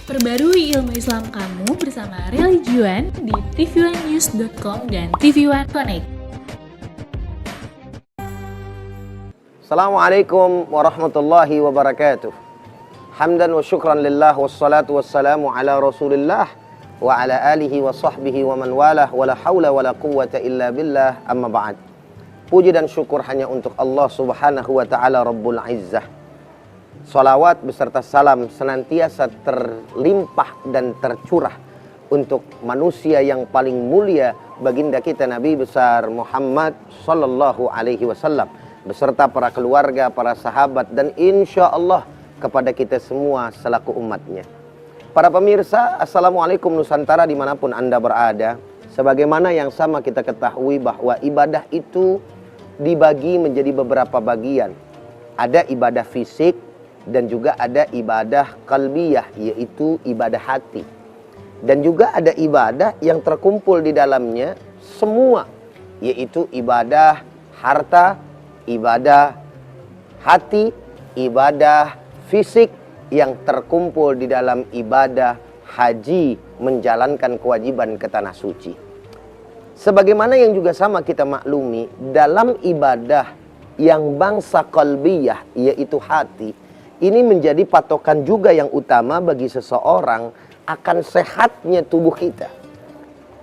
Perbarui ilmu Islam kamu bersama Religion di tv1news.com dan TV1 Connect. Assalamualaikum warahmatullahi wabarakatuh. Hamdan wa syukran lillah wassalatu wassalamu ala rasulillah wa ala alihi wa sahbihi wa man walah wa la hawla wa la quwwata illa billah amma ba'd. Puji dan syukur hanya untuk Allah subhanahu wa ta'ala Rabbul Izzah. Salawat beserta salam senantiasa terlimpah dan tercurah untuk manusia yang paling mulia, baginda kita Nabi besar Muhammad sallallahu alaihi wasallam, beserta para keluarga, para sahabat, dan insya Allah kepada kita semua selaku umatnya. Para pemirsa, Assalamualaikum Nusantara dimanapun Anda berada. Sebagaimana yang sama kita ketahui bahwa ibadah itu dibagi menjadi beberapa bagian. Ada ibadah fisik dan juga ada ibadah qalbiyah, yaitu ibadah hati. Dan juga ada ibadah yang terkumpul di dalamnya semua, yaitu ibadah harta, ibadah hati, ibadah fisik yang terkumpul di dalam ibadah haji, menjalankan kewajiban ke tanah suci. Sebagaimana yang juga sama kita maklumi, dalam ibadah yang bangsa qalbiyah, yaitu hati, ini menjadi patokan juga yang utama bagi seseorang akan sehatnya tubuh kita.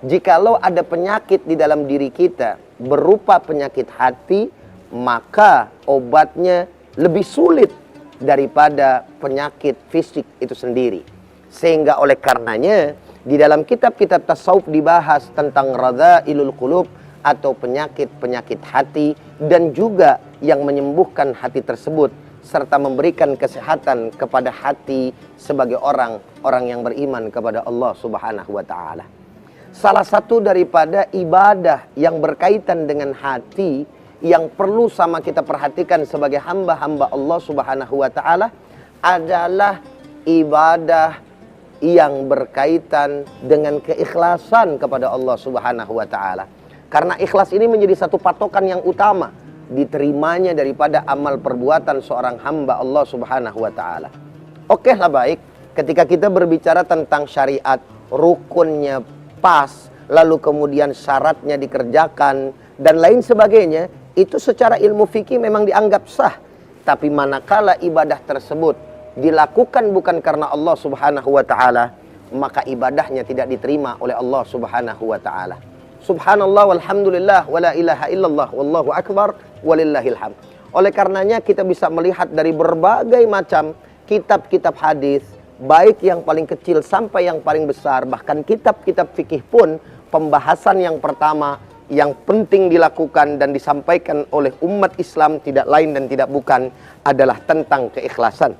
Jikalau ada penyakit di dalam diri kita berupa penyakit hati, maka obatnya lebih sulit daripada penyakit fisik itu sendiri. Sehingga oleh karenanya di dalam kitab-kitab tasawuf dibahas tentang radha'ilul qulub atau penyakit-penyakit hati, dan juga yang menyembuhkan hati tersebut serta memberikan kesehatan kepada hati sebagai orang-orang yang beriman kepada Allah Subhanahu wa taala. Salah satu daripada ibadah yang berkaitan dengan hati yang perlu sama kita perhatikan sebagai hamba-hamba Allah Subhanahu wa taala adalah ibadah yang berkaitan dengan keikhlasan kepada Allah Subhanahu wa taala. Karena ikhlas ini menjadi satu patokan yang utama diterimanya daripada amal perbuatan seorang hamba Allah Subhanahu wa taala. Oke lah, baik, ketika kita berbicara tentang syariat, rukunnya pas, lalu kemudian syaratnya dikerjakan dan lain sebagainya, itu secara ilmu fikih memang dianggap sah. Tapi manakala ibadah tersebut dilakukan bukan karena Allah Subhanahu wa taala, maka ibadahnya tidak diterima oleh Allah Subhanahu wa taala. Subhanallah walhamdulillah wala ilaha illallah wallahu akbar walillahil hamd. Oleh karenanya kita bisa melihat dari berbagai macam kitab-kitab hadis, baik yang paling kecil sampai yang paling besar, bahkan kitab-kitab fikih pun pembahasan yang pertama yang penting dilakukan dan disampaikan oleh umat Islam tidak lain dan tidak bukan adalah tentang keikhlasan.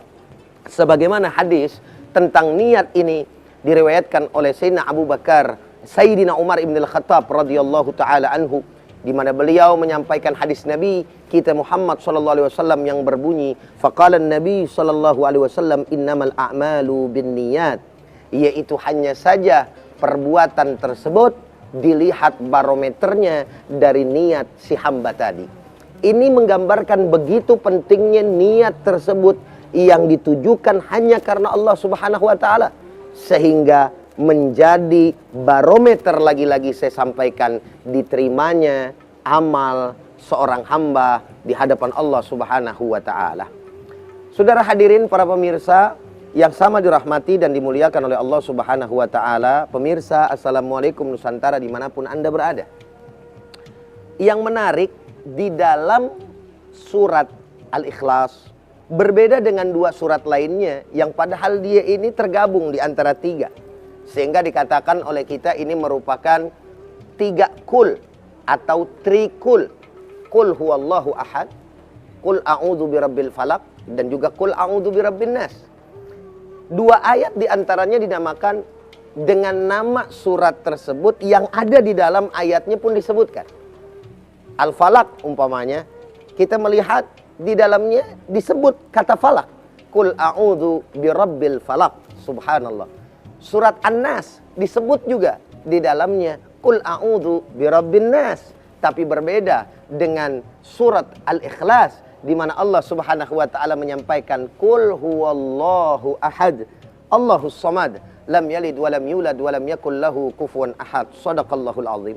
Sebagaimana hadis tentang niat ini diriwayatkan oleh Sayyidina Abu Bakar Sayyidina Umar ibn al-Khattab radhiyallahu ta'ala anhu, di mana beliau menyampaikan hadis Nabi kita Muhammad sallallahu alaihi wasallam yang berbunyi, faqala an-nabi sallallahu alaihi wasallam innamal a'malu binniyat, yaitu hanya saja perbuatan tersebut dilihat barometernya dari niat si hamba tadi. Ini menggambarkan begitu pentingnya niat tersebut yang ditujukan hanya karena Allah Subhanahu wa taala, sehingga menjadi barometer, lagi-lagi saya sampaikan, diterimanya amal seorang hamba di hadapan Allah Subhanahu wa taala. Saudara hadirin para pemirsa yang sama dirahmati dan dimuliakan oleh Allah Subhanahu wa taala, pemirsa Assalamualaikum Nusantara dimanapun Anda berada. Yang menarik di dalam surat Al-Ikhlas berbeda dengan dua surat lainnya yang padahal dia ini tergabung di antara tiga. Sehingga dikatakan oleh kita ini merupakan tiga kul atau trikul. Kul huwallahu ahad, kul a'udzu birabbil falaq, dan juga kul a'udzu birabbin nas. Dua ayat diantaranya dinamakan dengan nama surat tersebut yang ada di dalam ayatnya pun disebutkan. Al-Falaq umpamanya, kita melihat di dalamnya disebut kata falak. Kul a'udzu birabbil falaq, subhanallah. Surat An-Nas disebut juga di dalamnya Qul a'udzu birabbin nas, tapi berbeda dengan surat Al-Ikhlas di mana Allah Subhanahu wa taala menyampaikan Qul huwallahu ahad, Allahus samad, lam yalid wa lam yulad wa lam yakul lahu kufuwan ahad. Shadaqallahul azim.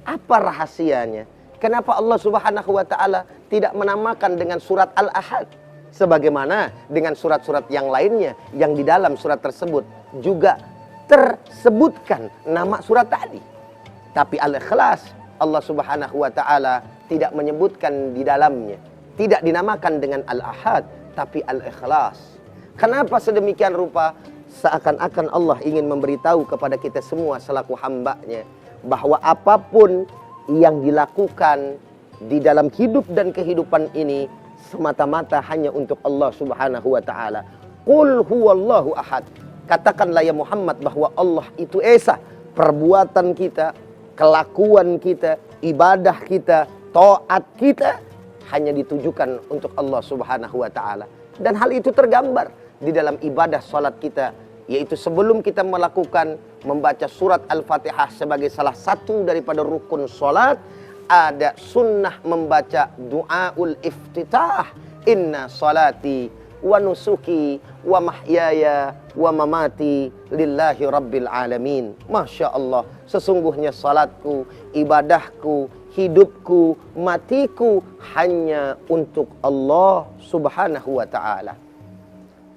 Apa rahasianya? Kenapa Allah Subhanahu wa taala tidak menamakan dengan surat Al-Ahad sebagaimana dengan surat-surat yang lainnya yang di dalam surat tersebut juga tersebutkan nama surat tadi. Tapi Al-Ikhlas Allah Subhanahu wa taala tidak menyebutkan di dalamnya. Tidak dinamakan dengan Al-Ahad tapi Al-Ikhlas. Kenapa sedemikian rupa? Seakan-akan Allah ingin memberitahu kepada kita semua selaku hamba-Nya bahwa apapun yang dilakukan di dalam hidup dan kehidupan ini semata-mata hanya untuk Allah Subhanahu wa taala. Qul huwallahu ahad. Katakanlah ya Muhammad bahwa Allah itu esa. Perbuatan kita, kelakuan kita, ibadah kita, taat kita hanya ditujukan untuk Allah Subhanahu wa taala. Dan hal itu tergambar di dalam ibadah salat kita, yaitu sebelum kita melakukan membaca surat Al-Fatihah sebagai salah satu daripada rukun salat, ada sunnah membaca du'aul iftitah. Inna salati wa nusuki wa mahyaya wa mamati lillahi rabbil alamin. Masya Allah, sesungguhnya salatku, ibadahku, hidupku, matiku hanya untuk Allah Subhanahu wa ta'ala.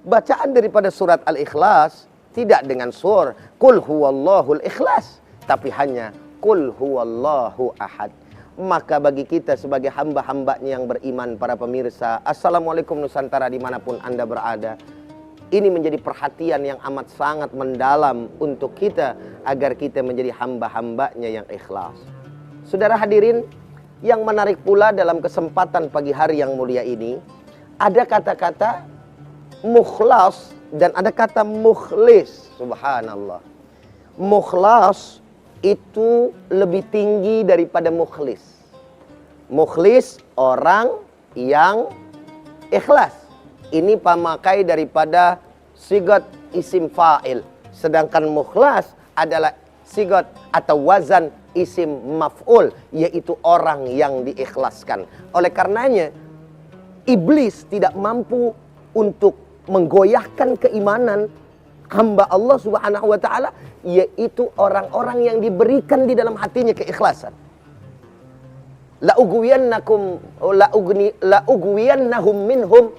Bacaan daripada surat Al-Ikhlas tidak dengan sur Qul huwallahul ikhlas, tapi hanya Qul huwallahu ahad. Maka bagi kita sebagai hamba-hambanya yang beriman, para pemirsa, Assalamualaikum Nusantara dimanapun Anda berada, ini menjadi perhatian yang amat sangat mendalam untuk kita agar kita menjadi hamba-hambanya yang ikhlas. Saudara hadirin, yang menarik pula dalam kesempatan pagi hari yang mulia ini, ada kata-kata mukhlas dan ada kata mukhlis. Subhanallah. Mukhlas itu lebih tinggi daripada mukhlis. Mukhlis orang yang ikhlas. Ini pemakai daripada sigat isim fa'il. Sedangkan mukhlas adalah sigat atau wazan isim maf'ul, yaitu orang yang diikhlaskan. Oleh karenanya iblis tidak mampu untuk menggoyahkan keimanan hamba Allah Subhanahu wa taala, yaitu orang-orang yang diberikan di dalam hatinya keikhlasan. La ugwiyannahum minhum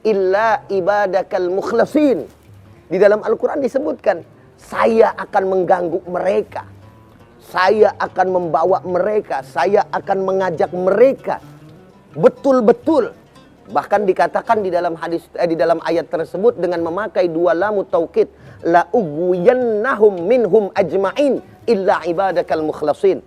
illa ibadakal mukhlasin. Di dalam Al-Qur'an disebutkan, saya akan mengganggu mereka. Saya akan membawa mereka, saya akan mengajak mereka betul-betul. Bahkan dikatakan di dalam hadis di dalam ayat tersebut dengan memakai dua lamut taukid, la ugwiyannahum minhum ajma'in illa ibadakal mukhlasin.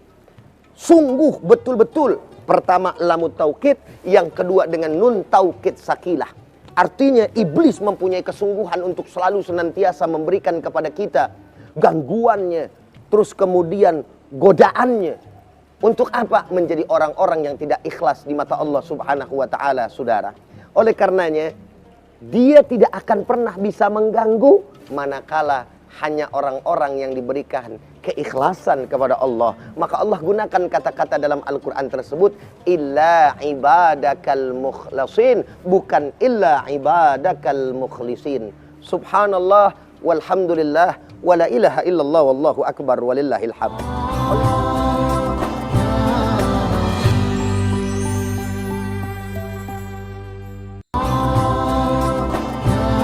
Sungguh betul-betul, pertama lamut taukid, yang kedua dengan nun taukid sakilah. Artinya iblis mempunyai kesungguhan untuk selalu senantiasa memberikan kepada kita gangguannya, terus kemudian godaannya. Untuk apa? Menjadi orang-orang yang tidak ikhlas di mata Allah Subhanahu wa ta'ala, saudara. Oleh karenanya, dia tidak akan pernah bisa mengganggu manakala hanya orang-orang yang diberikan keikhlasan kepada Allah. Maka Allah gunakan kata-kata dalam Al-Quran tersebut, illa ibadakal mukhlasin, bukan illa ibadakal mukhlisin. Subhanallah, walhamdulillah, wala ilaha illallah, wallahu akbar, walillahil hamd.